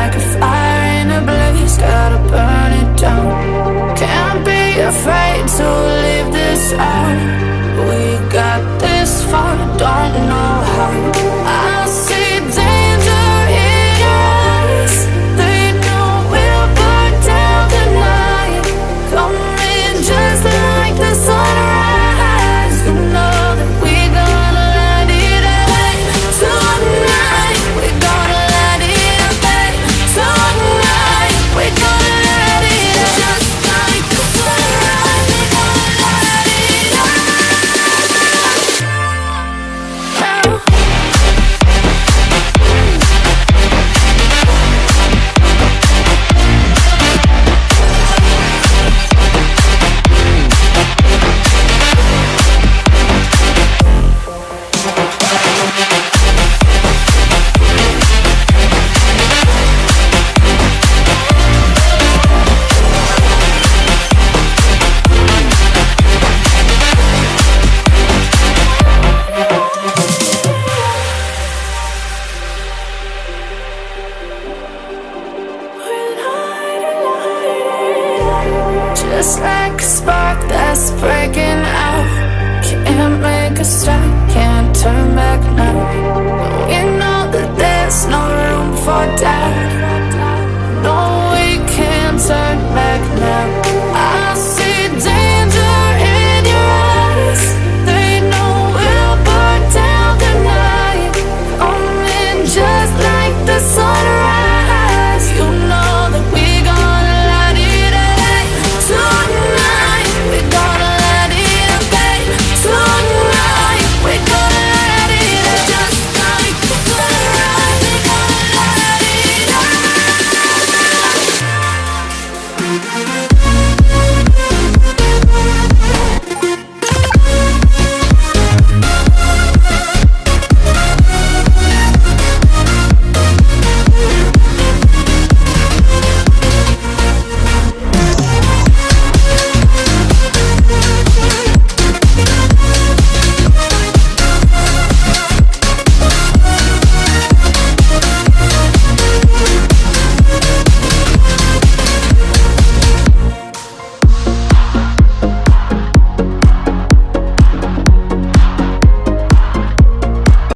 like a fire in a blaze, gotta burn it down. Can't be afraid to leave this out. We got this far, don't know how. I see danger in us. They know we'll burn down the night. Coming just like the sunrise. You know that we're gonna let it out tonight. We're gonna let it out tonight. We're gonna let it out just like the sunrise. We're gonna let it out now. Just like a spark that's breaking out. Can't make a stop, can't turn back now. We know that there's no room for doubt.